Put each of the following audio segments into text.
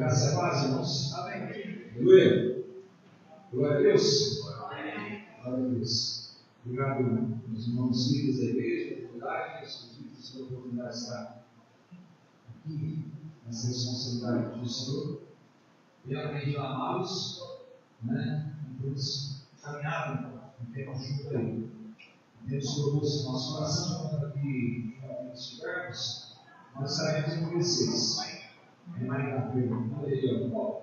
Graças a paz, irmãos. Amém. Aleluia. Glória a Deus. Glória a Deus. Obrigado, meus irmãos líderes da igreja, da comunidade, os líderes pela oportunidade de estar aqui nessa responsabilidade do Senhor. Realmente amá-los, né? Temos caminhado um tempo junto aí. Temos proposto no nosso coração para que estivermos, nós sairemos em vocês. É mais rápido. Olha aí, ó.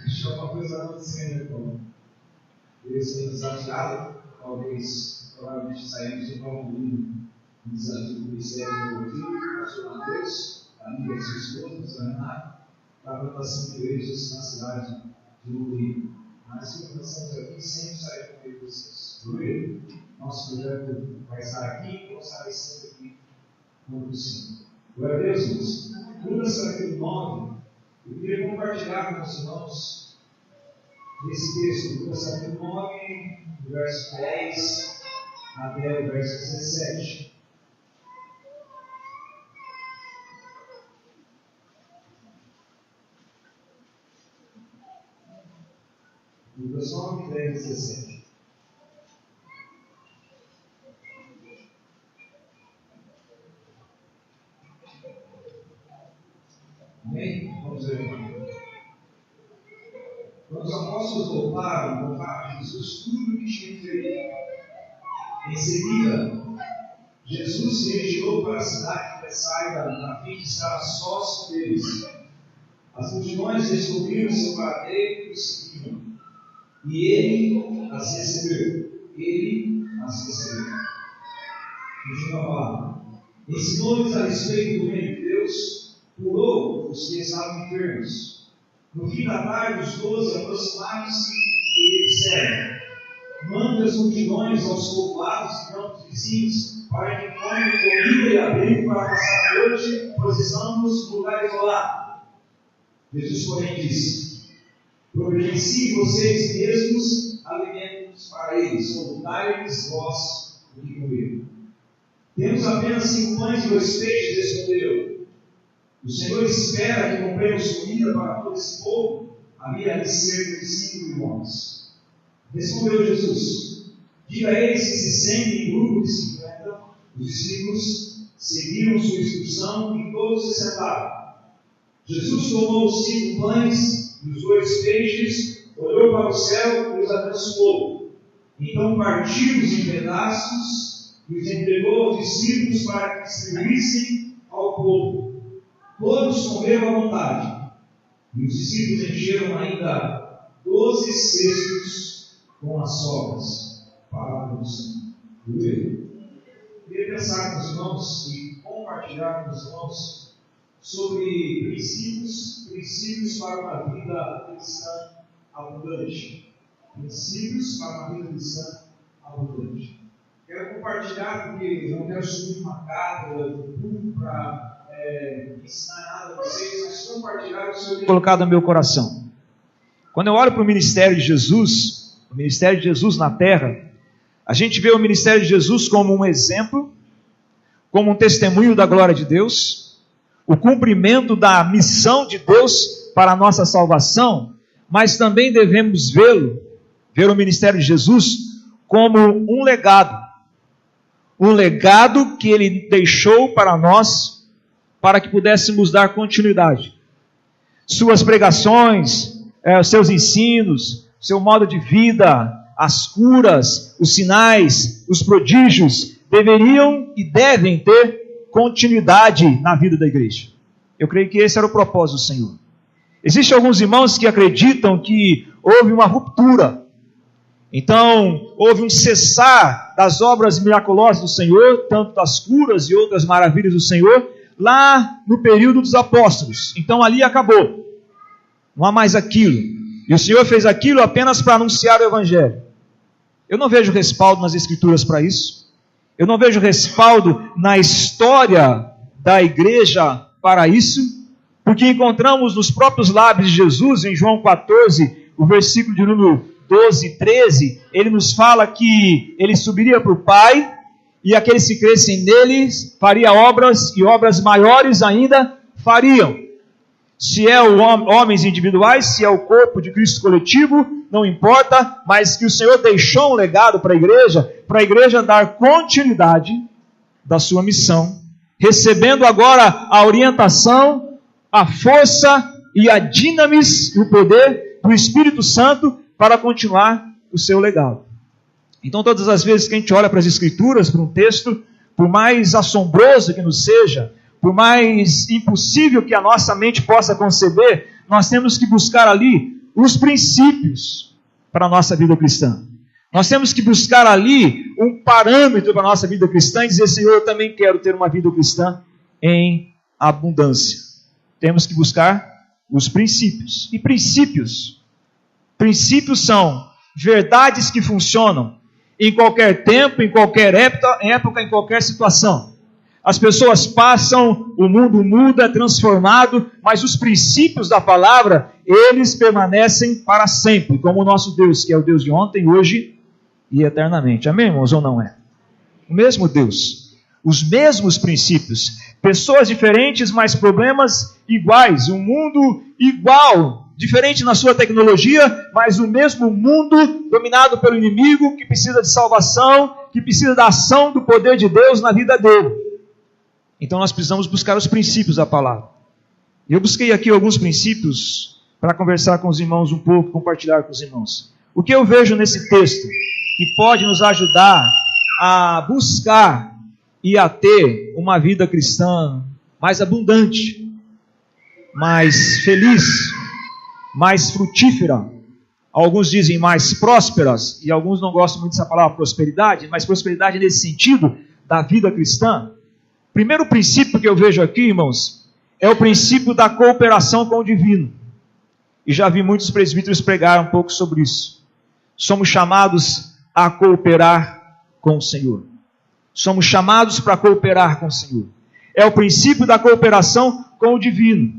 Deixou uma coisa acontecendo, então. Deus tem desafiado, talvez, provavelmente saímos de novo um desafio do Ministério do Filho, pastor Mateus, amiga de sua esposa, Renato, para a plantação de igrejas na cidade de Uri. Mas que nós estamos aqui sempre sair com vocês. Uri, nosso projeto vai estar aqui, vamos estar sempre aqui com o Senhor. Glória a Deus, irmãos. Lucas capítulo 9, eu queria compartilhar com os irmãos esse texto, Lucas capítulo 9, do verso 10 até o verso 17. Lucas 9, 10 e 17. Amém? Vamos ver aqui. Quando os apóstolos voltaram, contaram a Jesus tudo o que tinha feito. Em seguida, Jesus se retirou para a cidade de Betsaida, a fim de estar a sós com eles. As multidões descobriram seu paradeiro e o seguiram. E ele as recebeu. Continua a palavra. Ensinou-lhes a respeito do reino de Deus. Curou os que estavam enfermos. No fim da tarde, os 12 aproximaram-se e lhe disseram: manda as multidões aos povoados e campos vizinhos, para que tomem comida e abrigo para passar a noite, pois estamos no lugar isolado. Jesus, porém, disse: providenciem vocês mesmos alimentos para eles, ou dai-lhes vós o que comer. Temos apenas 5 pães e 2 peixes, respondeu. O Senhor espera que compremos comida para todo esse povo. Havia ali cerca de 5.000 homens. Respondeu Jesus: diga a eles que se sentem em grupo de 50. Os discípulos seguiram sua instrução e todos se sentaram. Jesus tomou os 5 pães e os 2 peixes, olhou para o céu e os abençoou. Então partiu-os em pedaços e os entregou aos discípulos para que distribuíssem ao povo. Todos comeram à vontade, e os discípulos encheram ainda 12 cestos com as sobras. Palavra do Senhor. Eu queria pensar com os irmãos e compartilhar com os irmãos sobre princípios para uma vida cristã abundante. Princípios para uma vida cristã abundante. Quero compartilhar porque eu não quero subir uma cátedra do público para ensinar nada a vocês, mas compartilhar o que o Senhor tem colocado no meu coração. Quando eu olho para o ministério de Jesus na terra, a gente vê o ministério de Jesus como um exemplo, como um testemunho da glória de Deus, o cumprimento da missão de Deus para a nossa salvação, mas também devemos ver o ministério de Jesus como um legado que Ele deixou para nós, para que pudéssemos dar continuidade. Suas pregações, seus ensinos, seu modo de vida, as curas, os sinais, os prodígios, deveriam e devem ter continuidade na vida da igreja. Eu creio que esse era o propósito do Senhor. Existem alguns irmãos que acreditam que houve uma ruptura. Então, houve um cessar das obras miraculosas do Senhor, tanto das curas e outras maravilhas do Senhor, lá no período dos apóstolos. Então ali acabou. Não há mais aquilo. E o Senhor fez aquilo apenas para anunciar o Evangelho. Eu não vejo respaldo nas Escrituras para isso. Eu não vejo respaldo na história da igreja para isso, porque encontramos nos próprios lábios de Jesus, em João 14, o versículo de número 12 e 13, ele nos fala que ele subiria para o Pai, e aqueles que crescem nele faria obras, e obras maiores ainda fariam. Se é homens individuais, se é o corpo de Cristo coletivo, não importa, mas que o Senhor deixou um legado para a igreja dar continuidade da sua missão, recebendo agora a orientação, a força e a dinamis, o poder do Espírito Santo para continuar o seu legado. Então, todas as vezes que a gente olha para as Escrituras, para um texto, por mais assombroso que nos seja, por mais impossível que a nossa mente possa conceber, nós temos que buscar ali os princípios para a nossa vida cristã. Nós temos que buscar ali um parâmetro para a nossa vida cristã e dizer, Senhor, eu também quero ter uma vida cristã em abundância. Temos que buscar os princípios. E princípios são verdades que funcionam em qualquer tempo, em qualquer época, em qualquer situação. As pessoas passam, o mundo muda, é transformado, mas os princípios da palavra, eles permanecem para sempre, como o nosso Deus, que é o Deus de ontem, hoje e eternamente. Amém, irmãos, ou não é? O mesmo Deus, os mesmos princípios, pessoas diferentes, mas problemas iguais, um mundo igual, diferente na sua tecnologia, mas o mesmo mundo dominado pelo inimigo, que precisa de salvação, que precisa da ação do poder de Deus na vida dele. Então nós precisamos buscar os princípios da palavra. Eu busquei aqui alguns princípios para conversar com os irmãos um pouco, compartilhar com os irmãos. O que eu vejo nesse texto que pode nos ajudar a buscar e a ter uma vida cristã mais abundante, mais feliz, mais frutífera. Alguns dizem mais prósperas, e alguns não gostam muito dessa palavra prosperidade, mas prosperidade nesse sentido da vida cristã. Primeiro princípio que eu vejo aqui, irmãos, é o princípio da cooperação com o divino. E já vi muitos presbíteros pregar um pouco sobre isso. Somos chamados a cooperar com o Senhor. Somos chamados para cooperar com o Senhor. É o princípio da cooperação com o divino.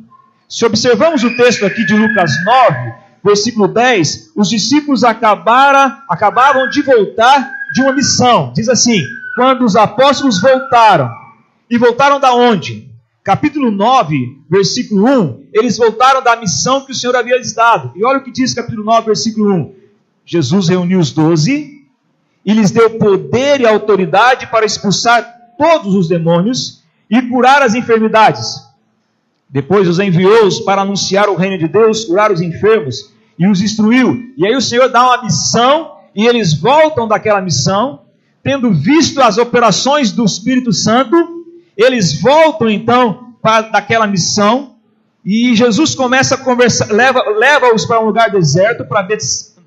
Se observamos o texto aqui de Lucas 9, versículo 10, os discípulos acabavam de voltar de uma missão. Diz assim, quando os apóstolos voltaram, e voltaram da onde? Capítulo 9, versículo 1, eles voltaram da missão que o Senhor havia lhes dado. E olha o que diz capítulo 9, versículo 1. Jesus reuniu os 12 e lhes deu poder e autoridade para expulsar todos os demônios e curar as enfermidades. Depois os enviou-os para anunciar o reino de Deus, curar os enfermos e os instruiu. E aí o Senhor dá uma missão e eles voltam daquela missão, tendo visto as operações do Espírito Santo. Eles voltam então daquela missão e Jesus começa a conversar, leva-os para um lugar deserto, para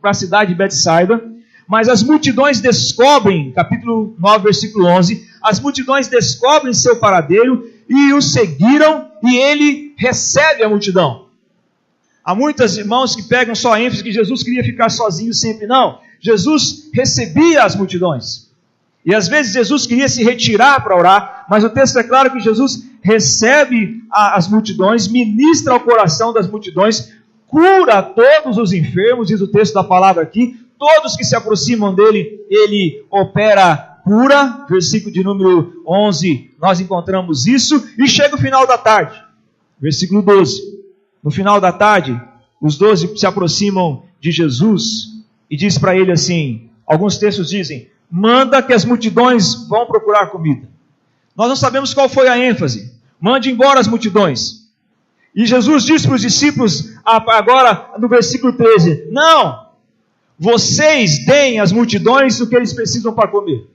a cidade de Betsaida, mas as multidões descobrem, capítulo 9, versículo 11, as multidões descobrem seu paradeiro e o seguiram e ele recebe a multidão. Há muitos irmãos que pegam só a ênfase que Jesus queria ficar sozinho sempre. Não, Jesus recebia as multidões. E às vezes Jesus queria se retirar para orar, mas o texto é claro que Jesus recebe as multidões, ministra ao coração das multidões, cura todos os enfermos, diz o texto da palavra aqui, todos que se aproximam dele, ele opera cura, versículo de número 11, nós encontramos isso, e chega o final da tarde, versículo 12, no final da tarde, os 12 se aproximam de Jesus, e diz para ele assim, alguns textos dizem, manda que as multidões vão procurar comida. Nós não sabemos qual foi a ênfase. Mande embora as multidões. E Jesus disse para os discípulos, agora no versículo 13, não, vocês deem às multidões o que eles precisam para comer.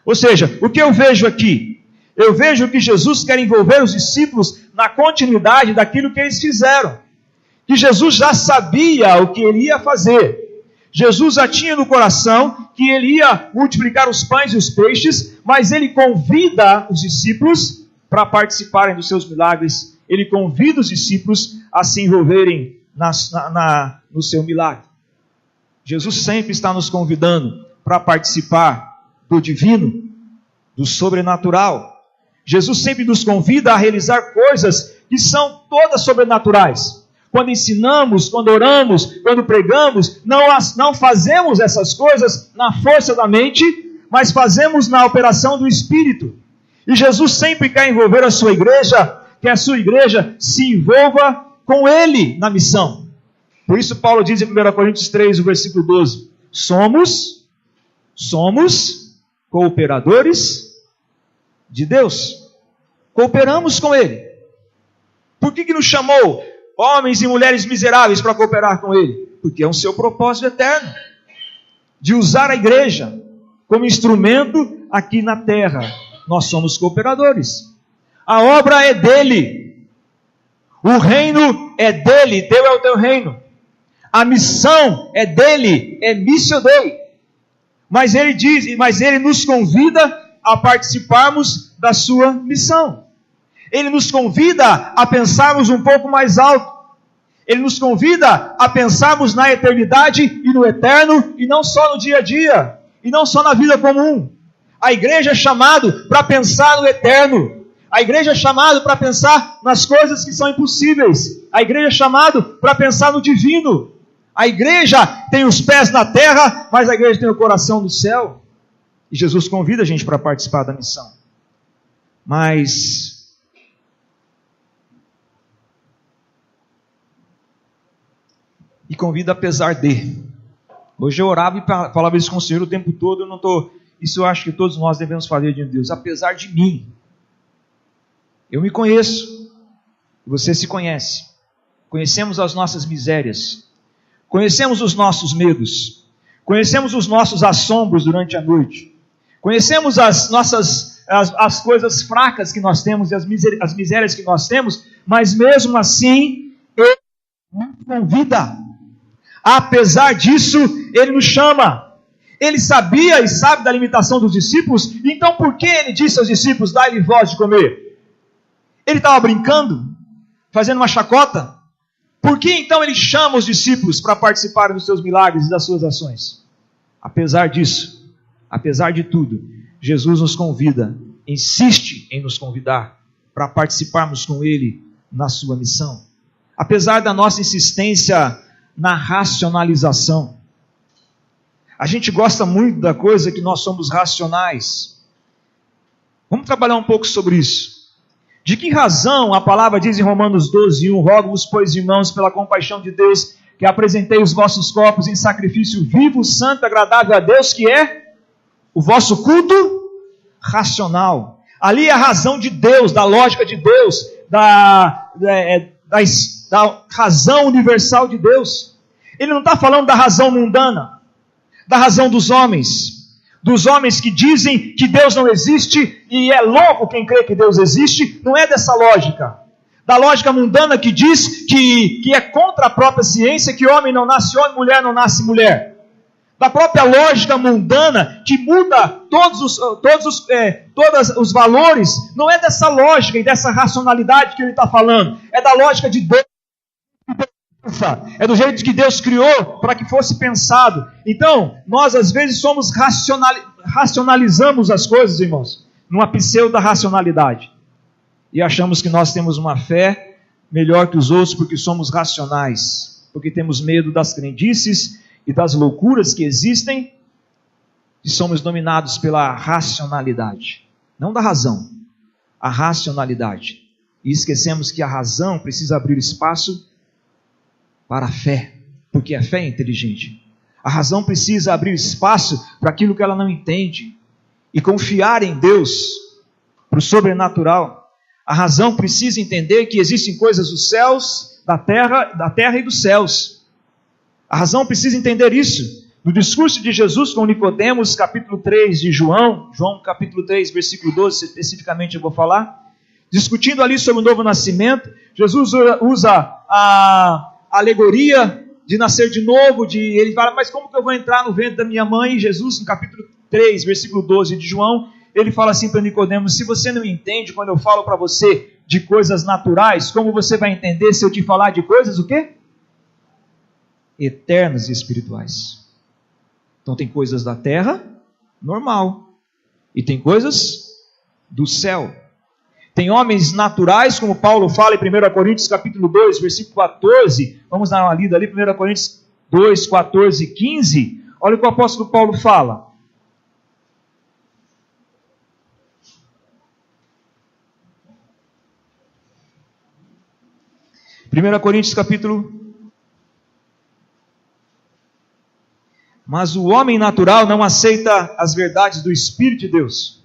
Ou seja, o que eu vejo aqui? Eu vejo que Jesus quer envolver os discípulos na continuidade daquilo que eles fizeram. Que Jesus já sabia o que ele ia fazer. Jesus já tinha no coração que ele ia multiplicar os pães e os peixes, mas ele convida os discípulos para participarem dos seus milagres. Ele convida os discípulos a se envolverem no seu milagre. Jesus sempre está nos convidando para participar do divino, do sobrenatural. Jesus sempre nos convida a realizar coisas que são todas sobrenaturais. Quando ensinamos, quando oramos, quando pregamos, não fazemos essas coisas na força da mente, mas fazemos na operação do Espírito. E Jesus sempre quer envolver a sua igreja, que a sua igreja se envolva com Ele na missão. Por isso Paulo diz em 1 Coríntios 3, o versículo 12, somos cooperadores de Deus. Cooperamos com Ele. Por que nos chamou homens e mulheres miseráveis para cooperar com Ele? Porque é um seu propósito eterno, de usar a igreja como instrumento aqui na terra. Nós somos cooperadores. A obra é dele. O reino é dele. Teu é o teu reino. A missão é dele. É missio Dei. Mas ele nos convida a participarmos da sua missão. Ele nos convida a pensarmos um pouco mais alto. Ele nos convida a pensarmos na eternidade e no eterno, e não só no dia a dia, e não só na vida comum. A igreja é chamada para pensar no eterno. A igreja é chamada para pensar nas coisas que são impossíveis. A igreja é chamada para pensar no divino. A igreja tem os pés na terra, mas a igreja tem o coração no céu. E Jesus convida a gente para participar da missão. E convida apesar de. Hoje eu orava e falava isso com o Senhor o tempo todo. Isso eu acho que todos nós devemos fazer diante de Deus. Apesar de mim. Eu me conheço. Você se conhece. Conhecemos as nossas misérias. Conhecemos os nossos medos. Conhecemos os nossos assombros durante a noite. Conhecemos as coisas fracas que nós temos e as misérias que nós temos. Mas mesmo assim, Ele nos convida. Apesar disso, Ele nos chama. Ele sabia e sabe da limitação dos discípulos, então por que Ele disse aos discípulos, dai-lhe voz de comer? Ele estava brincando? Fazendo uma chacota? Por que então Ele chama os discípulos para participarem dos seus milagres e das suas ações? Apesar disso, apesar de tudo, Jesus nos convida, insiste em nos convidar para participarmos com Ele na sua missão. Apesar da nossa insistência na racionalização. A gente gosta muito da coisa que nós somos racionais. Vamos trabalhar um pouco sobre isso. De que razão a palavra diz em Romanos 12:1, rogo-vos, pois, irmãos, pela compaixão de Deus, que apresentei os vossos corpos em sacrifício vivo, santo, agradável a Deus, que é o vosso culto racional. Ali é a razão de Deus, da lógica de Deus, da razão universal de Deus. Ele não está falando da razão mundana, da razão dos homens que dizem que Deus não existe, e é louco quem crê que Deus existe. Não é dessa lógica, da lógica mundana que diz que é contra a própria ciência, que homem não nasce homem, mulher não nasce mulher. Da própria lógica mundana que muda todos os valores. Não é dessa lógica e dessa racionalidade que ele está falando, é da lógica de Deus. É do jeito que Deus criou para que fosse pensado. Então, nós às vezes racionalizamos as coisas, irmãos, numa pseudo-racionalidade. E achamos que nós temos uma fé melhor que os outros porque somos racionais. Porque temos medo das crendices e das loucuras que existem e somos dominados pela racionalidade. Não da razão, a racionalidade. E esquecemos que a razão precisa abrir espaço para a fé, porque a fé é inteligente. A razão precisa abrir espaço para aquilo que ela não entende e confiar em Deus para o sobrenatural. A razão precisa entender que existem coisas dos céus, da terra e dos céus. A razão precisa entender isso. No discurso de Jesus com Nicodemos, capítulo 3 de João capítulo 3, versículo 12, especificamente eu vou falar, discutindo ali sobre o novo nascimento, Jesus usa a alegoria de nascer de novo, ele fala, mas como que eu vou entrar no ventre da minha mãe? E Jesus, no capítulo 3, versículo 12 de João, ele fala assim para Nicodemos, se você não entende quando eu falo para você de coisas naturais, como você vai entender se eu te falar de coisas o quê? Eternas e espirituais. Então tem coisas da terra, normal, e tem coisas do céu. Tem homens naturais, como Paulo fala em 1 Coríntios capítulo 2, versículo 14. Vamos dar uma lida ali, 1 Coríntios 2, 14 e 15. Olha o que o apóstolo Paulo fala. 1 Coríntios capítulo... Mas o homem natural não aceita as verdades do Espírito de Deus.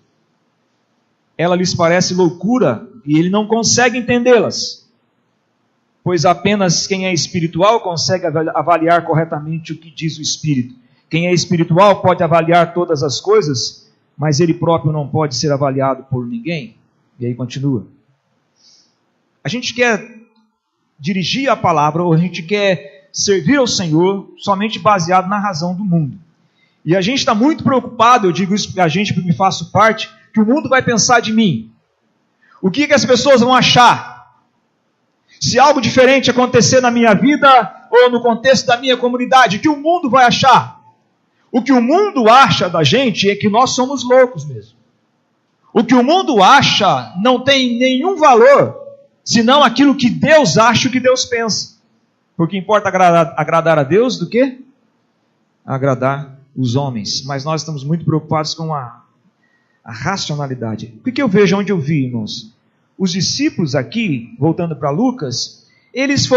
Ela lhes parece loucura e ele não consegue entendê-las. Pois apenas quem é espiritual consegue avaliar corretamente o que diz o Espírito. Quem é espiritual pode avaliar todas as coisas, mas ele próprio não pode ser avaliado por ninguém. E aí continua. A gente quer dirigir a palavra, ou a gente quer servir ao Senhor somente baseado na razão do mundo. E a gente está muito preocupado, eu digo isso para a gente, porque me faço parte, que o mundo vai pensar de mim. O que as pessoas vão achar? Se algo diferente acontecer na minha vida, ou no contexto da minha comunidade, o que o mundo vai achar? O que o mundo acha da gente é que nós somos loucos mesmo. O que o mundo acha não tem nenhum valor, senão aquilo que Deus acha, o que Deus pensa. Porque importa agradar a Deus do que? Agradar os homens. Mas nós estamos muito preocupados com a racionalidade. O que eu vejo onde eu vi, irmãos? Os discípulos aqui, voltando para Lucas, eles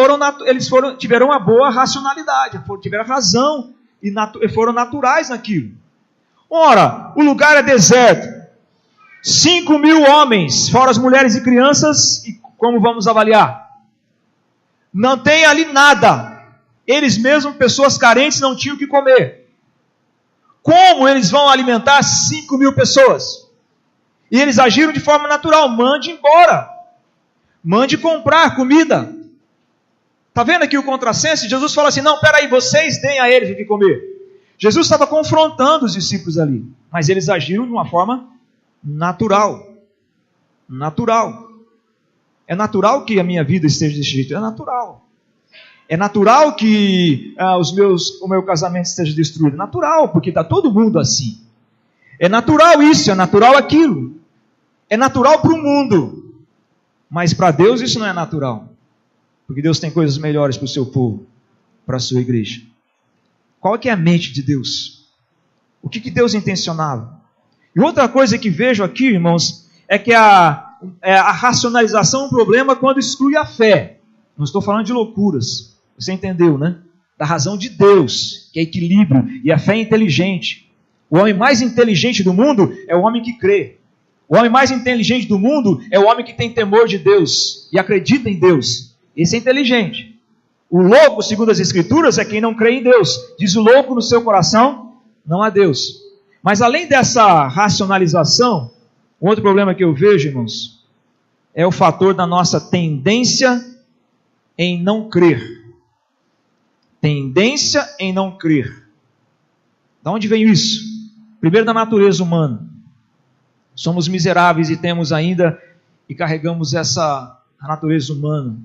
tiveram uma boa racionalidade, tiveram razão e foram naturais naquilo. Ora, o lugar é deserto. 5.000 homens, fora as mulheres e crianças, e como vamos avaliar? Não tem ali nada. Eles mesmos, pessoas carentes, não tinham o que comer. Como eles vão alimentar 5.000 pessoas? E eles agiram de forma natural. Mande embora. Mande comprar comida. Está vendo aqui o contrassenso? Jesus fala assim, não, peraí, vocês deem a eles o que comer. Jesus estava confrontando os discípulos ali. Mas eles agiram de uma forma natural. Natural. É natural que a minha vida esteja desse jeito. É natural. É natural que o meu casamento esteja destruído. É natural, porque está todo mundo assim. É natural isso, é natural aquilo. É natural para o mundo. Mas para Deus isso não é natural. Porque Deus tem coisas melhores para o seu povo, para a sua igreja. Qual que é a mente de Deus? O que Deus intencionava? E outra coisa que vejo aqui, irmãos, é que a racionalização é um problema quando exclui a fé. Não estou falando de loucuras. Você entendeu, né? Da razão de Deus, que é equilíbrio, e a fé é inteligente. O homem mais inteligente do mundo é o homem que crê. O homem mais inteligente do mundo é o homem que tem temor de Deus e acredita em Deus. Esse é inteligente. O louco, segundo as Escrituras, é quem não crê em Deus. Diz o louco no seu coração, não há Deus. Mas além dessa racionalização, outro problema que eu vejo, irmãos, é o fator da nossa tendência em não crer. Tendência em não crer. Da onde veio isso? Primeiro, da natureza humana. Somos miseráveis e temos ainda, e carregamos essa natureza humana.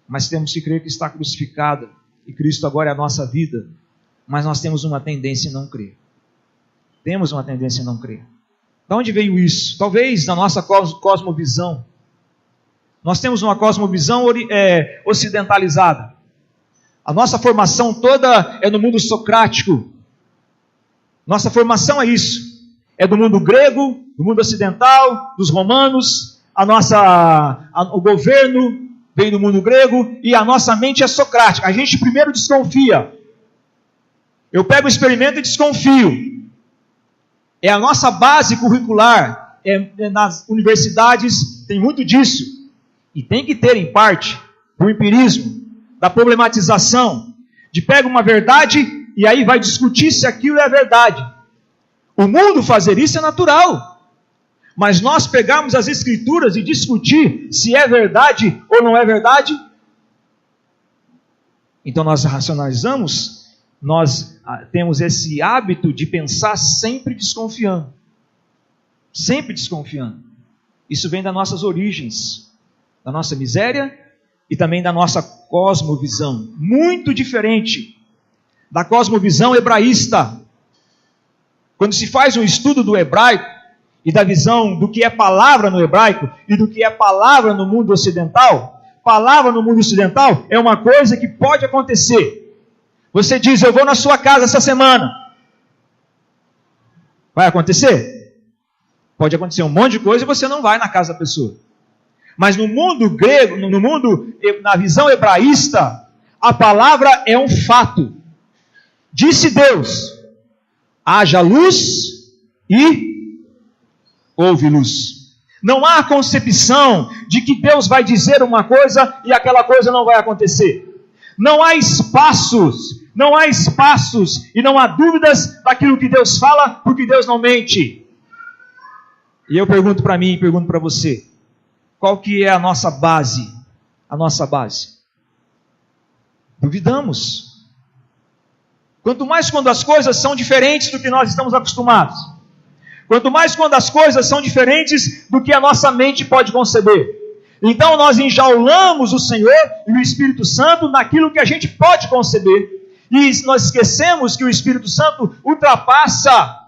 Mas temos que crer que está crucificada, e Cristo agora é a nossa vida. Mas nós temos uma tendência em não crer. Temos uma tendência em não crer. Da onde veio isso? Talvez da nossa cosmovisão. Nós temos uma cosmovisão ocidentalizada. A nossa formação toda é no mundo socrático. Nossa formação é isso. É do mundo grego, do mundo ocidental, dos romanos. O governo veio do mundo grego e a nossa mente é socrática. A gente primeiro desconfia. Eu pego o experimento e desconfio. É a nossa base curricular. Nas universidades tem muito disso. E tem que ter, em parte, o empirismo, da problematização, de pega uma verdade e aí vai discutir se aquilo é verdade. O mundo fazer isso é natural. Mas nós pegarmos as Escrituras e discutir se é verdade ou não é verdade, então nós racionalizamos, nós temos esse hábito de pensar sempre desconfiando. Sempre desconfiando. Isso vem das nossas origens, da nossa miséria e também da nossa cosmovisão. Muito diferente da cosmovisão hebraísta. Quando se faz um estudo do hebraico e da visão do que é palavra no hebraico e do que é palavra no mundo ocidental, palavra no mundo ocidental é uma coisa que pode acontecer. Você diz, eu vou na sua casa essa semana. Vai acontecer? Pode acontecer um monte de coisa e você não vai na casa da pessoa. Mas no mundo grego, na visão hebraísta, a palavra é um fato. Disse Deus: haja luz e houve luz. Não há concepção de que Deus vai dizer uma coisa e aquela coisa não vai acontecer. Não há espaços e não há dúvidas daquilo que Deus fala, porque Deus não mente. E eu pergunto para mim e pergunto para você, qual que é a nossa base? A nossa base. Duvidamos. Quanto mais quando as coisas são diferentes do que nós estamos acostumados. Quanto mais quando as coisas são diferentes do que a nossa mente pode conceber. Então nós enjaulamos o Senhor e o Espírito Santo naquilo que a gente pode conceber. E nós esquecemos que o Espírito Santo ultrapassa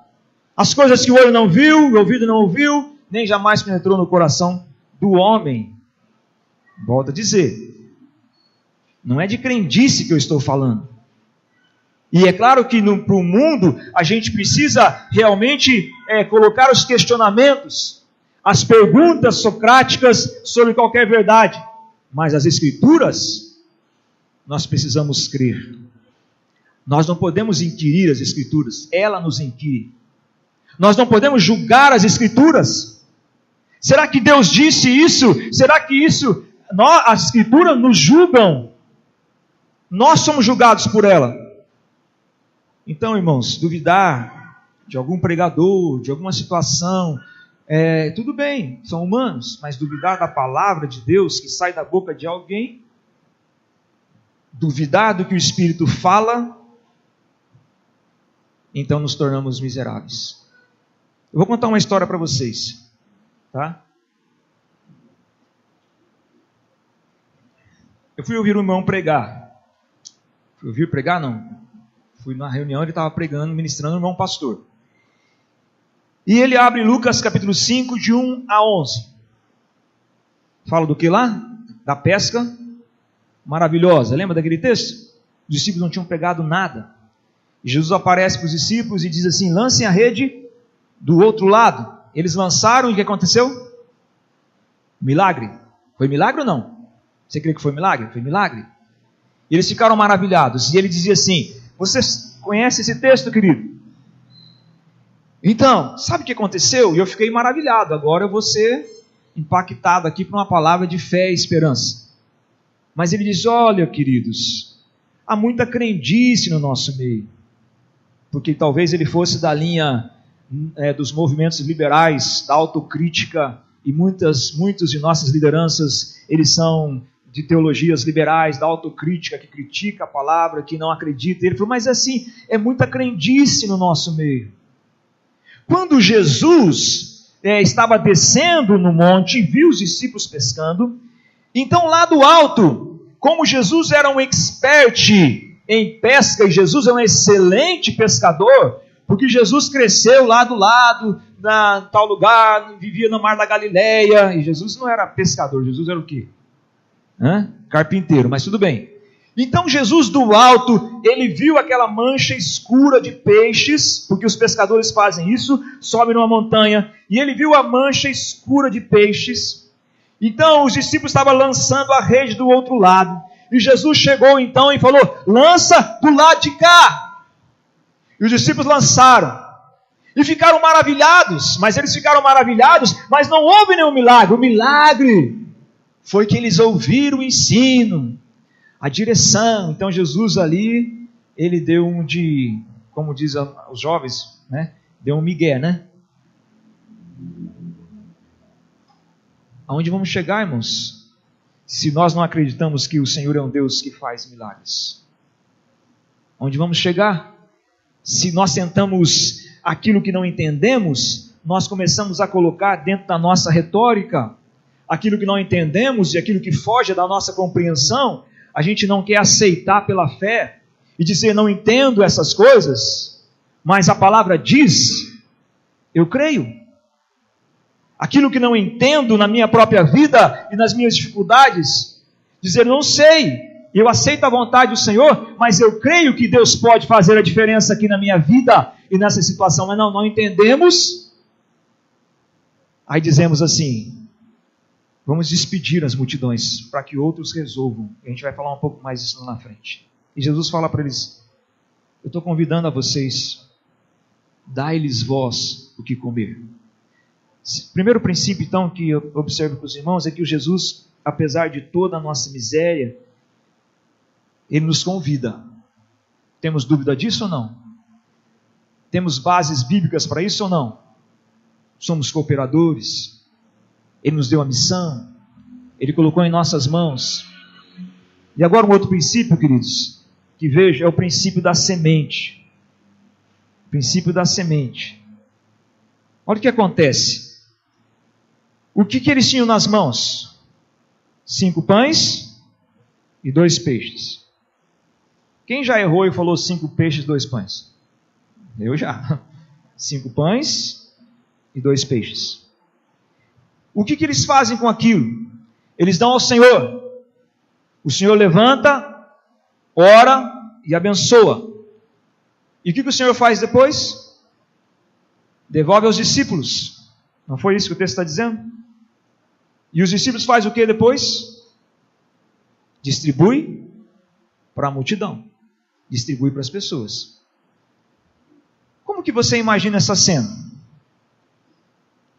as coisas que o olho não viu, o ouvido não ouviu, nem jamais penetrou no coração do homem. Volto a dizer, não é de crendice que eu estou falando. E é claro que para o mundo a gente precisa realmente colocar os questionamentos, as perguntas socráticas sobre qualquer verdade. Mas as Escrituras, nós precisamos crer. Nós não podemos inquirir as Escrituras, ela nos inquire. Nós não podemos julgar as Escrituras. Será que Deus disse isso? Será que as Escrituras nos julgam? Nós somos julgados por ela. Então, irmãos, duvidar de algum pregador, de alguma situação, tudo bem, são humanos, mas duvidar da palavra de Deus que sai da boca de alguém, duvidar do que o Espírito fala, então nos tornamos miseráveis. Eu vou contar uma história para vocês, tá? Eu fui ouvir um irmão pregar. Fui ouvir pregar, não. Fui na reunião, ele estava pregando, ministrando, um irmão pastor. E ele abre Lucas capítulo 5, de 1 a 11. Fala do que lá? Da pesca maravilhosa. Lembra daquele texto? Os discípulos não tinham pegado nada. E Jesus aparece para os discípulos e diz assim: lancem a rede do outro lado. Eles lançaram e o que aconteceu? Milagre. Foi milagre ou não? Você crê que foi milagre? Foi milagre. E eles ficaram maravilhados. E ele dizia assim: você conhece esse texto, querido? Então, sabe o que aconteceu? E eu fiquei maravilhado. Agora eu vou ser impactado aqui por uma palavra de fé e esperança. Mas ele diz: olha, queridos, há muita crendice no nosso meio. Porque talvez ele fosse da linha dos movimentos liberais, da autocrítica, e muitos de nossas lideranças, eles são de teologias liberais, da autocrítica, que critica a palavra, que não acredita. Ele falou: mas assim, é muita crendice no nosso meio. Quando Jesus estava descendo no monte e viu os discípulos pescando, então lá do alto, como Jesus era um expert em pesca, e Jesus é um excelente pescador, porque Jesus cresceu lá do lado, na tal lugar, vivia no mar da Galileia, e Jesus não era pescador, Jesus era o quê? Carpinteiro, mas tudo bem. Então Jesus do alto, ele viu aquela mancha escura de peixes, porque os pescadores fazem isso, sobem numa montanha, e ele viu a mancha escura de peixes. Então os discípulos estavam lançando a rede do outro lado, e Jesus chegou então e falou: lança do lado de cá. E os discípulos lançaram, e ficaram maravilhados, mas não houve nenhum milagre. O milagre foi que eles ouviram o ensino, a direção. Então Jesus ali, ele deu como diz os jovens, deu um migué, Aonde vamos chegar, irmãos? Se nós não acreditamos que o Senhor é um Deus que faz milagres. Aonde vamos chegar? Se nós tentamos aquilo que não entendemos, nós começamos a colocar dentro da nossa retórica aquilo que não entendemos e aquilo que foge da nossa compreensão. A gente não quer aceitar pela fé e dizer: não entendo essas coisas, mas a palavra diz, eu creio. Aquilo que não entendo na minha própria vida e nas minhas dificuldades, dizer: não sei, eu aceito a vontade do Senhor, mas eu creio que Deus pode fazer a diferença aqui na minha vida e nessa situação. Mas não entendemos. Aí dizemos assim: Vamos despedir as multidões para que outros resolvam. A gente vai falar um pouco mais disso lá na frente. E Jesus fala para eles: eu estou convidando a vocês, dai-lhes vós o que comer. Primeiro princípio, então, que eu observo com os irmãos é que o Jesus, apesar de toda a nossa miséria, Ele nos convida. Temos dúvida disso ou não? Temos bases bíblicas para isso ou não? Somos cooperadores. Ele nos deu a missão. Ele colocou em nossas mãos. E agora um outro princípio, queridos, que vejo é o princípio da semente. O princípio da semente. Olha o que acontece. O que eles tinham nas mãos? 5 pães e 2 peixes. Quem já errou e falou 5 peixes e 2 pães? Eu já. 5 pães e 2 peixes. O que eles fazem com aquilo? Eles dão ao Senhor. O Senhor levanta, ora e abençoa. E o que o Senhor faz depois? Devolve aos discípulos. Não foi isso que o texto está dizendo? E os discípulos fazem o que depois? Distribui para a multidão. Distribui para as pessoas. Como que você imagina essa cena?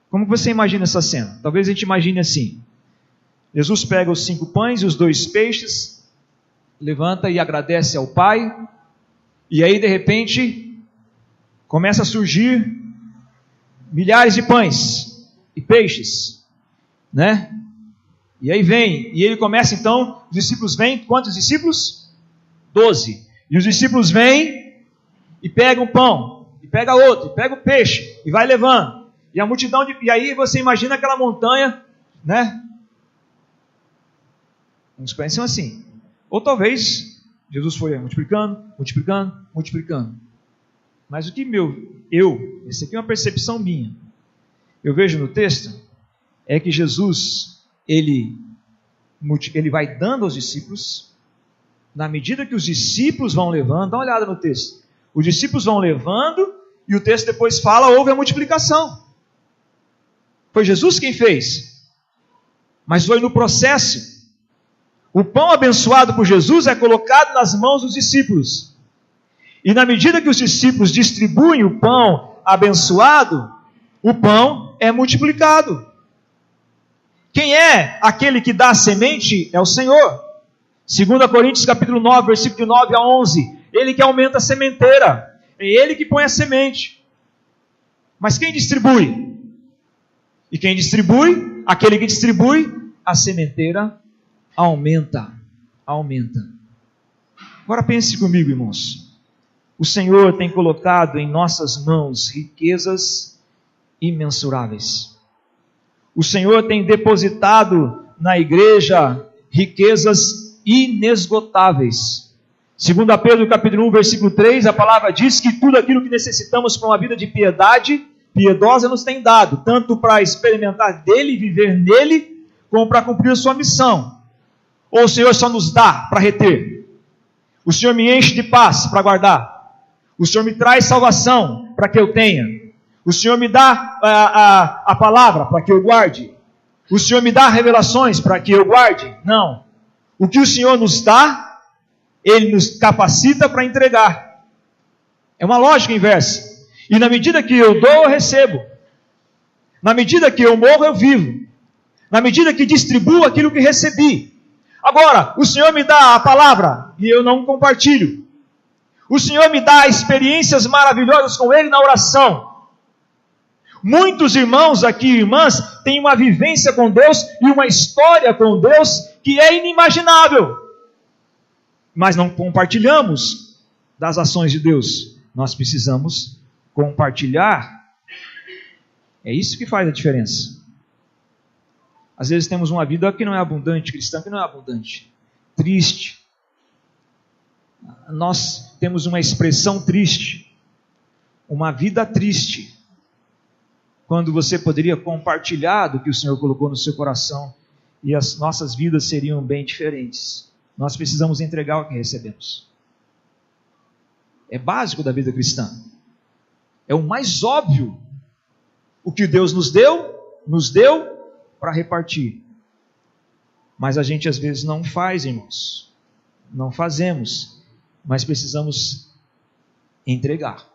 Como que você imagina essa cena? Talvez a gente imagine assim. Jesus pega os 5 pães e os 2 peixes, levanta e agradece ao Pai, e aí de repente começa a surgir milhares de pães e peixes, né? E aí vem, e ele começa então, os discípulos vêm, quantos discípulos? 12. E os discípulos vêm e pegam o pão, e pega outro, e pega o peixe, e vai levando. E a multidão, e aí você imagina aquela montanha, né? Uns pensam assim. Ou talvez Jesus foi multiplicando. Mas o que esse aqui é uma percepção minha. Eu vejo no texto, é que Jesus, ele vai dando aos discípulos, na medida que os discípulos vão levando, dá uma olhada no texto. Os discípulos vão levando, e o texto depois fala, houve a multiplicação. Foi Jesus quem fez. Mas foi no processo. O pão abençoado por Jesus é colocado nas mãos dos discípulos. E na medida que os discípulos distribuem o pão abençoado, o pão é multiplicado. Quem é aquele que dá a semente? É o Senhor. 2 Coríntios capítulo 9, versículo 9 a 11. Ele que aumenta a sementeira. É Ele que põe a semente. Mas quem distribui? E quem distribui? Aquele que distribui, a sementeira aumenta. Agora pense comigo, irmãos. O Senhor tem colocado em nossas mãos riquezas imensuráveis. O Senhor tem depositado na igreja riquezas inesgotáveis. 2 Pedro capítulo 1, versículo 3, a palavra diz que tudo aquilo que necessitamos para uma vida de piedade piedosa nos tem dado, tanto para experimentar dele e viver nele, como para cumprir a sua missão. Ou o Senhor só nos dá para reter? O Senhor me enche de paz para guardar? O Senhor me traz salvação para que eu tenha? O Senhor me dá a palavra para que eu guarde? O Senhor me dá revelações para que eu guarde? Não. O que o Senhor nos dá, Ele nos capacita para entregar. É uma lógica inversa. E na medida que eu dou, eu recebo. Na medida que eu morro, eu vivo. Na medida que distribuo aquilo que recebi. Agora, o Senhor me dá a palavra e eu não compartilho. O Senhor me dá experiências maravilhosas com Ele na oração. Muitos irmãos aqui e irmãs têm uma vivência com Deus e uma história com Deus que é inimaginável. Mas não compartilhamos das ações de Deus. Nós precisamos compartilhar. É isso que faz a diferença. Às vezes temos uma vida que não é abundante, cristã que não é abundante, triste. Nós temos uma expressão triste, uma vida triste, quando você poderia compartilhar do que o Senhor colocou no seu coração e as nossas vidas seriam bem diferentes. Nós precisamos entregar o que recebemos. É básico da vida cristã. É o mais óbvio. O que Deus nos deu para repartir. Mas a gente às vezes não faz, irmãos. Não fazemos, mas precisamos entregar.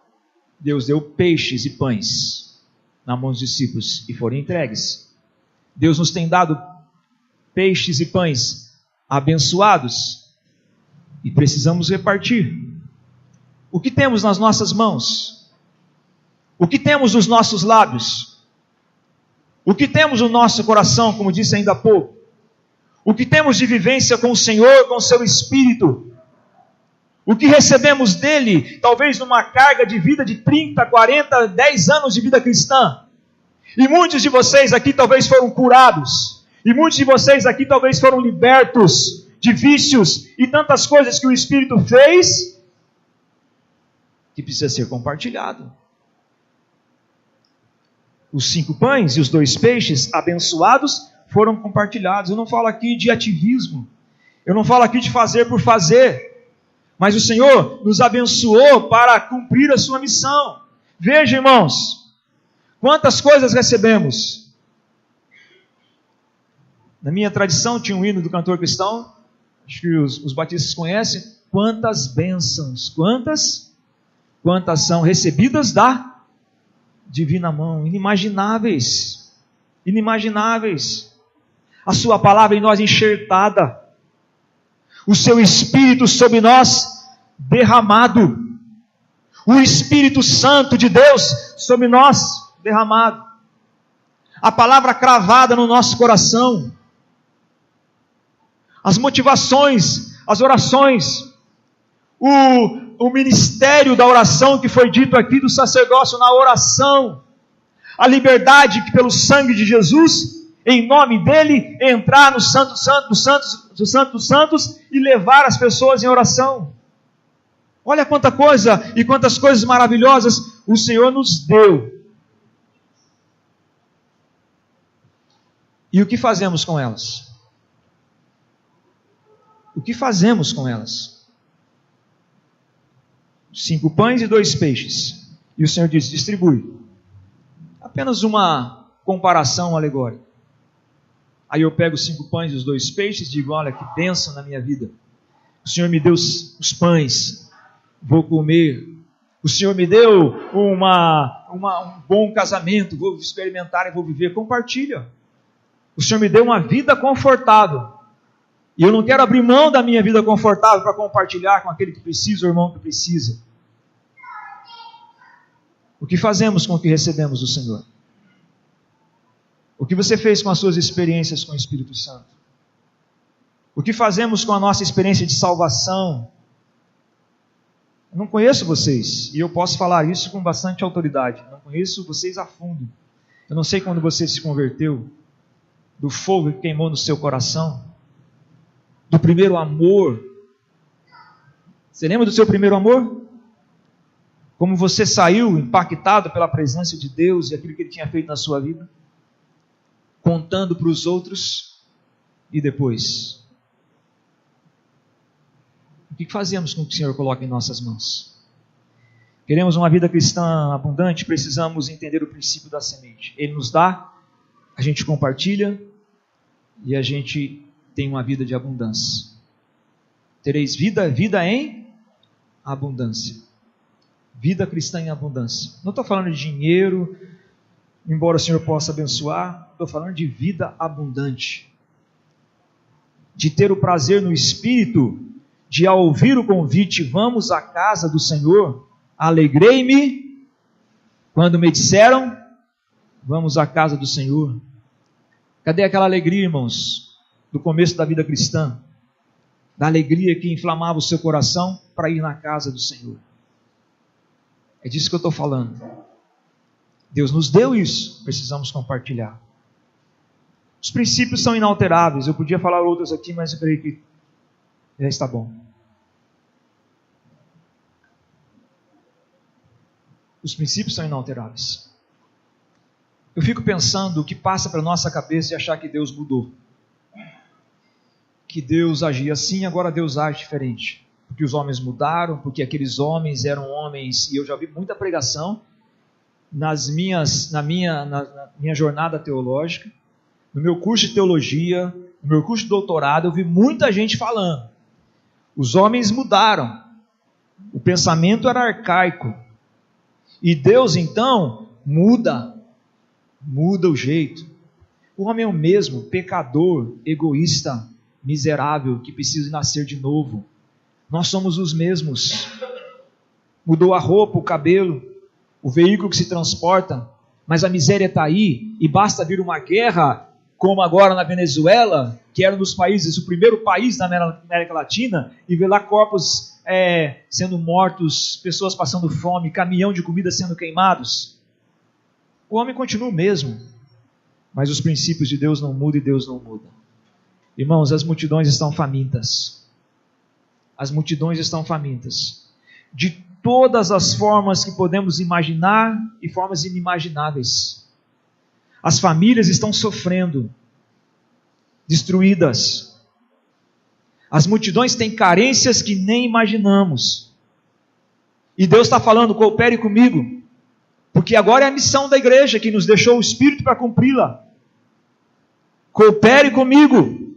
Deus deu peixes e pães na mão dos discípulos e foram entregues. Deus nos tem dado peixes e pães abençoados e precisamos repartir. O que temos nas nossas mãos? O que temos nos nossos lábios? O que temos no nosso coração, como disse ainda há pouco? O que temos de vivência com o Senhor, com o seu Espírito? O que recebemos dele, talvez numa carga de vida de 30, 40, 10 anos de vida cristã. E muitos de vocês aqui talvez foram curados. E muitos de vocês aqui talvez foram libertos de vícios e tantas coisas que o Espírito fez que precisa ser compartilhado. Os 5 pães e os 2 peixes abençoados foram compartilhados. Eu não falo aqui de ativismo. Eu não falo aqui de fazer por fazer. Mas o Senhor nos abençoou para cumprir a sua missão. Veja, irmãos, quantas coisas recebemos. Na minha tradição tinha um hino do cantor cristão, acho que os batistas conhecem. Quantas bênçãos, quantas são recebidas da divina mão, inimagináveis, a sua palavra em nós enxertada, o seu Espírito sobre nós derramado, o Espírito Santo de Deus sobre nós derramado, a palavra cravada no nosso coração, as motivações, as orações, o ministério da oração que foi dito aqui do sacerdócio na oração, a liberdade que pelo sangue de Jesus, em nome dele, entrar no Santo dos Santos e levar as pessoas em oração. Olha quanta coisa e quantas coisas maravilhosas o Senhor nos deu. E o que fazemos com elas? O que fazemos com elas? 5 pães e 2 peixes. E o Senhor diz, distribui. Apenas uma comparação alegórica. Aí eu pego os 5 pães e os 2 peixes e digo, olha que bênção na minha vida. O Senhor me deu os pães, vou comer. O Senhor me deu um bom casamento, vou experimentar e vou viver. Compartilha. O Senhor me deu uma vida confortável. E eu não quero abrir mão da minha vida confortável para compartilhar com aquele que precisa, o irmão que precisa. O que fazemos com o que recebemos do Senhor? O que você fez com as suas experiências com o Espírito Santo? O que fazemos com a nossa experiência de salvação? Eu não conheço vocês, e eu posso falar isso com bastante autoridade. Não conheço vocês a fundo. Eu não sei quando você se converteu, do fogo que queimou no seu coração, do primeiro amor. Você lembra do seu primeiro amor? Como você saiu impactado pela presença de Deus e aquilo que Ele tinha feito na sua vida? Contando para os outros e depois. O que fazemos com o que o Senhor coloca em nossas mãos? Queremos uma vida cristã abundante, precisamos entender o princípio da semente. Ele nos dá, a gente compartilha e a gente tem uma vida de abundância. Tereis vida em abundância. Vida cristã em abundância. Não estou falando de dinheiro, embora o Senhor possa abençoar, estou falando de vida abundante. De ter o prazer no Espírito, de ao ouvir o convite, vamos à casa do Senhor, alegrei-me quando me disseram, vamos à casa do Senhor. Cadê aquela alegria, irmãos, do começo da vida cristã? Da alegria que inflamava o seu coração para ir na casa do Senhor. É disso que eu estou falando. Deus nos deu isso, precisamos compartilhar. Os princípios são inalteráveis. Eu podia falar outros aqui, mas eu creio que já está bom. Os princípios são inalteráveis. Eu fico pensando o que passa pela nossa cabeça de achar que Deus mudou. Que Deus agia assim, agora Deus age diferente. Porque os homens mudaram, porque aqueles homens eram homens, e eu já vi muita pregação na minha jornada teológica, no meu curso de teologia, No meu curso de doutorado eu vi muita gente falando. Os homens mudaram. O pensamento era arcaico. E Deus então muda o jeito. O homem é o mesmo, pecador, egoísta, miserável, que precisa nascer de novo. Nós somos os mesmos. Mudou a roupa, o cabelo, o veículo que se transporta, mas a miséria está aí, e basta vir uma guerra, como agora na Venezuela, que era um dos países, o primeiro país da América Latina, e ver lá corpos sendo mortos, pessoas passando fome, caminhão de comida sendo queimados. O homem continua o mesmo, mas os princípios de Deus não mudam e Deus não muda. Irmãos, as multidões estão famintas. As multidões estão famintas. De todas as formas que podemos imaginar e formas inimagináveis. As famílias estão sofrendo, destruídas. As multidões têm carências que nem imaginamos. E Deus está falando, coopere comigo, porque agora é a missão da igreja que nos deixou o Espírito para cumpri-la. Coopere comigo.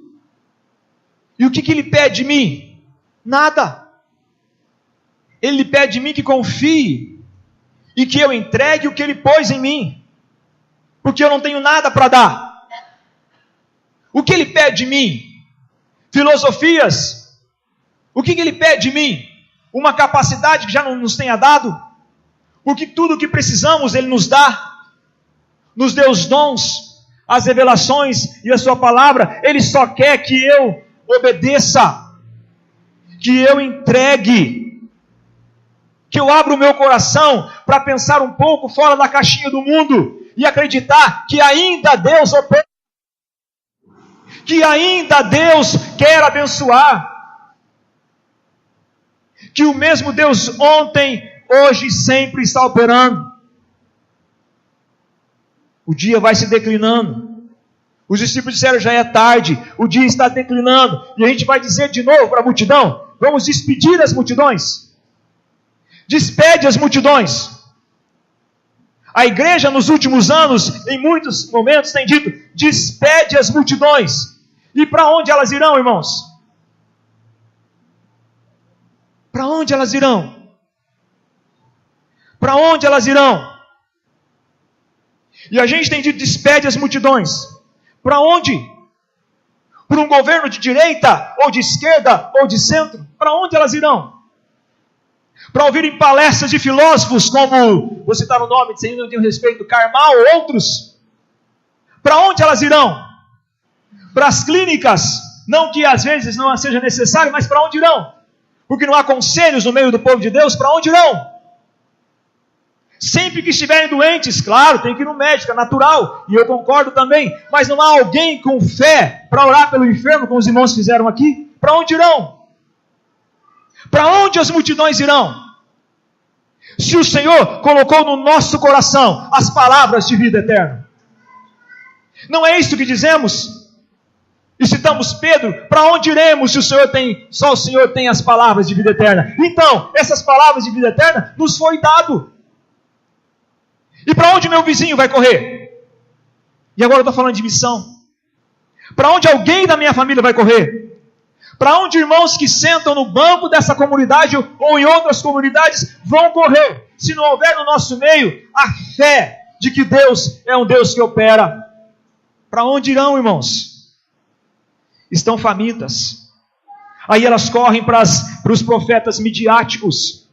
E o que Ele pede de mim? Nada. Ele pede de mim que confie e que eu entregue o que Ele pôs em mim, porque eu não tenho nada para dar. O que Ele pede de mim? Filosofias. O que Ele pede de mim? Uma capacidade que já não nos tenha dado? Porque tudo o que precisamos Ele nos dá. Nos deu os dons, as revelações e a sua palavra. Ele só quer que eu obedeça, que eu entregue, que eu abra o meu coração para pensar um pouco fora da caixinha do mundo e acreditar que ainda Deus opera, que ainda Deus quer abençoar, que o mesmo Deus ontem, hoje e sempre está operando. O dia vai se declinando. Os discípulos disseram, já é tarde, o dia está declinando, e a gente vai dizer de novo para a multidão, vamos despedir as multidões. Despede as multidões. A igreja nos últimos anos, em muitos momentos, tem dito, despede as multidões. E para onde elas irão, irmãos? Para onde elas irão? Para onde elas irão? E a gente tem dito, despede as multidões. Para onde? Para um governo de direita, ou de esquerda, ou de centro? Para onde elas irão? Para ouvirem palestras de filósofos como, vou citar o nome, se não tem respeito, Karmal ou outros? Para onde elas irão? Para as clínicas, não que às vezes não seja necessário, mas para onde irão? Porque não há conselhos no meio do povo de Deus, para onde irão? Sempre que estiverem doentes, claro, tem que ir no médico, é natural, e eu concordo também, mas não há alguém com fé para orar pelo enfermo, como os irmãos fizeram aqui? Para onde irão? Para onde as multidões irão? Se o Senhor colocou no nosso coração as palavras de vida eterna. Não é isso que dizemos? E citamos Pedro, para onde iremos se só o Senhor tem as palavras de vida eterna? Então, essas palavras de vida eterna nos foi dado. E para onde meu vizinho vai correr? E agora eu estou falando de missão. Para onde alguém da minha família vai correr? Para onde irmãos que sentam no banco dessa comunidade ou em outras comunidades vão correr? Se não houver no nosso meio a fé de que Deus é um Deus que opera. Para onde irão, irmãos? Estão famintas. Aí elas correm para os profetas midiáticos.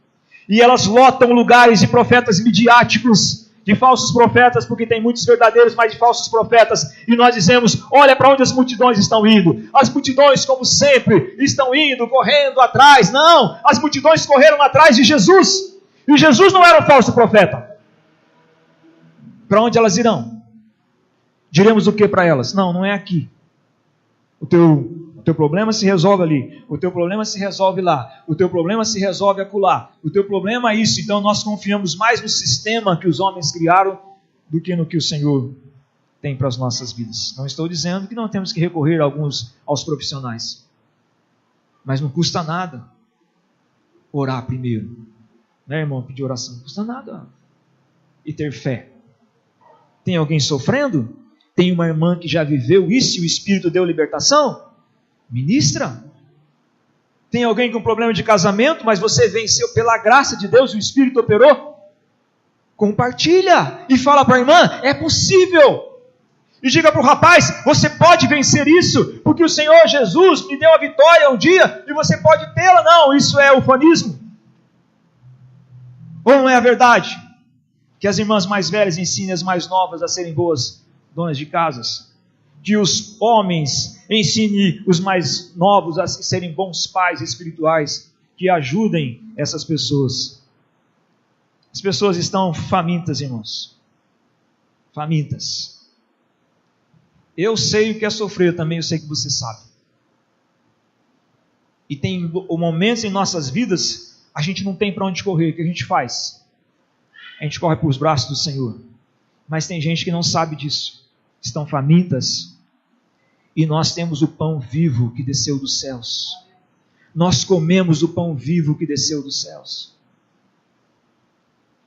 E elas lotam lugares de profetas midiáticos, de falsos profetas, porque tem muitos verdadeiros, mas de falsos profetas, e nós dizemos, olha para onde as multidões estão indo. As multidões, como sempre, estão indo, correndo atrás. Não, as multidões correram atrás de Jesus, e Jesus não era um falso profeta. Para onde elas irão? Diremos o que para elas? Não, não é aqui. O teu problema se resolve ali, o teu problema se resolve lá, o teu problema se resolve acolá, o teu problema é isso. Então nós confiamos mais no sistema que os homens criaram do que no que o Senhor tem para as nossas vidas. Não estou dizendo que não temos que recorrer aos profissionais, mas não custa nada orar primeiro, né, irmão? Pedir oração não custa nada, e ter fé. Tem alguém sofrendo? Tem uma irmã que já viveu isso e o Espírito deu libertação? Ministra. Tem alguém com problema de casamento, mas você venceu pela graça de Deus e o Espírito operou? Compartilha e fala para a irmã, é possível. E diga para o rapaz, você pode vencer isso, porque o Senhor Jesus me deu a vitória um dia e você pode tê-la. Não, isso é ufanismo. Ou não é a verdade? Que as irmãs mais velhas ensinem as mais novas a serem boas donas de casas. Que os homens ensinem os mais novos a serem bons pais espirituais. Que ajudem essas pessoas. As pessoas estão famintas, irmãos. Famintas. Eu sei o que é sofrer, também eu sei que você sabe. E tem momentos em nossas vidas, a gente não tem para onde correr. O que a gente faz? A gente corre para os braços do Senhor. Mas tem gente que não sabe disso. Estão famintas. E nós temos o pão vivo que desceu dos céus. Nós comemos o pão vivo que desceu dos céus.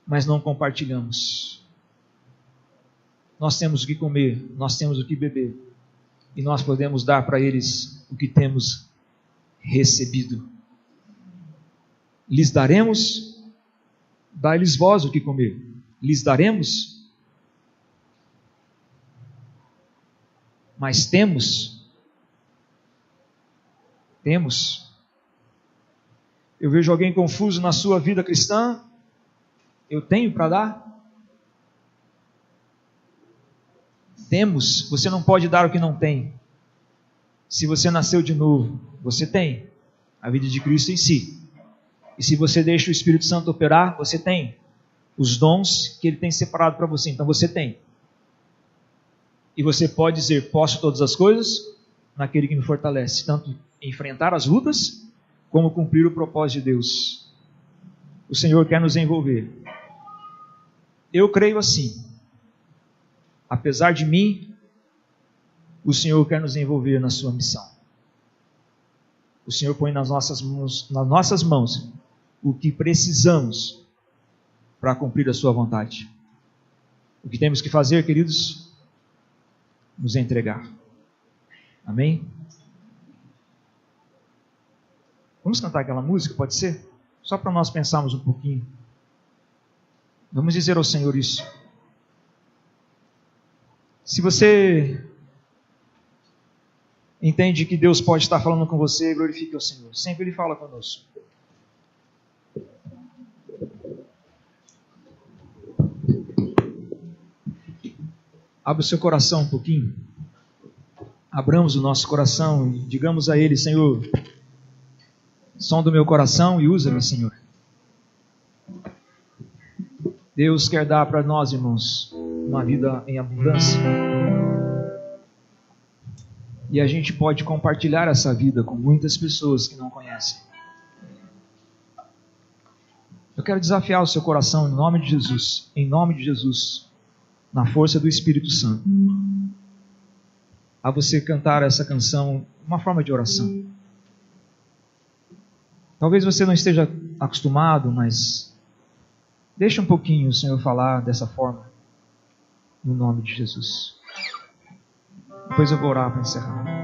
Mas não compartilhamos. Nós temos o que comer, nós temos o que beber. E nós podemos dar para eles o que temos recebido. Lhes daremos, dai-lhes vós o que comer. Lhes daremos, mas temos. Eu vejo alguém confuso na sua vida cristã. Eu tenho para dar? Temos. Você não pode dar o que não tem. Se você nasceu de novo, você tem a vida de Cristo em si. E se você deixa o Espírito Santo operar, você tem os dons que Ele tem separado para você. Então você tem. E você pode dizer, posso todas as coisas naquele que me fortalece. Tanto enfrentar as lutas, como cumprir o propósito de Deus. O Senhor quer nos envolver. Eu creio assim. Apesar de mim, o Senhor quer nos envolver na sua missão. O Senhor põe nas nossas mãos o que precisamos para cumprir a sua vontade. O que temos que fazer, queridos? Nos entregar. Amém? Vamos cantar aquela música, pode ser? Só para nós pensarmos um pouquinho. Vamos dizer ao Senhor isso. Se você entende que Deus pode estar falando com você, glorifique ao Senhor. Sempre Ele fala conosco. Abra o seu coração um pouquinho. Abramos o nosso coração e digamos a Ele, Senhor, som do meu coração e usa-me, Senhor. Deus quer dar para nós, irmãos, uma vida em abundância. E a gente pode compartilhar essa vida com muitas pessoas que não conhecem. Eu quero desafiar o seu coração em nome de Jesus, na força do Espírito Santo, a você cantar essa canção, uma forma de oração. Talvez você não esteja acostumado, mas deixa um pouquinho o Senhor falar dessa forma, no nome de Jesus. Depois eu vou orar para encerrar.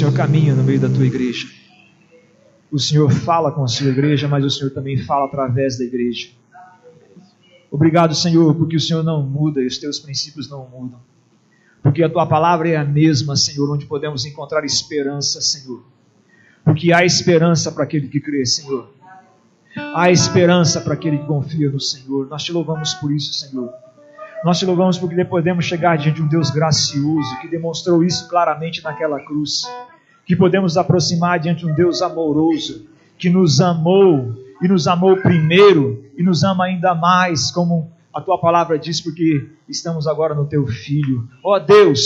Senhor caminha no meio da tua igreja. O Senhor fala com a sua igreja, mas o Senhor também fala através da igreja. Obrigado, Senhor, porque o Senhor não muda e os teus princípios não mudam. Porque a tua palavra é a mesma, Senhor, onde podemos encontrar esperança, Senhor. Porque há esperança para aquele que crê, Senhor. Há esperança para aquele que confia no Senhor. Nós te louvamos por isso, Senhor. Nós te louvamos porque podemos chegar diante de um Deus gracioso, que demonstrou isso claramente naquela cruz. Que podemos aproximar diante de um Deus amoroso, que nos amou, e nos amou primeiro, e nos ama ainda mais, como a tua palavra diz, porque estamos agora no teu Filho. Ó Deus,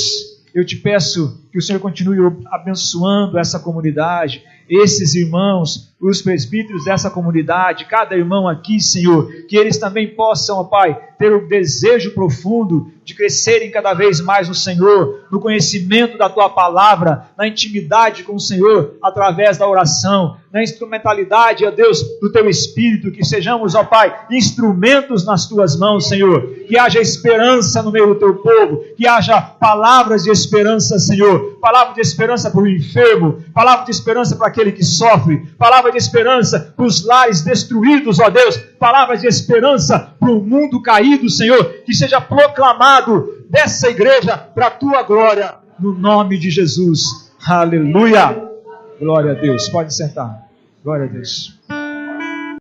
eu te peço que o Senhor continue abençoando essa comunidade, esses irmãos, os presbíteros dessa comunidade, cada irmão aqui, Senhor, que eles também possam, ó Pai, ter o desejo profundo de crescerem cada vez mais no Senhor, no conhecimento da Tua Palavra, na intimidade com o Senhor, através da oração, na instrumentalidade, ó Deus, do Teu Espírito, que sejamos, ó Pai, instrumentos nas Tuas mãos, Senhor, que haja esperança no meio do Teu povo, que haja palavras de esperança, Senhor, palavra de esperança para o enfermo, palavra de esperança para aquele que sofre, palavra de esperança para os lares destruídos, ó Deus, palavras de esperança para o mundo caído, Senhor, que seja proclamado dessa igreja para a Tua glória, no nome de Jesus. Aleluia! Glória a Deus. Pode sentar. Glória a Deus.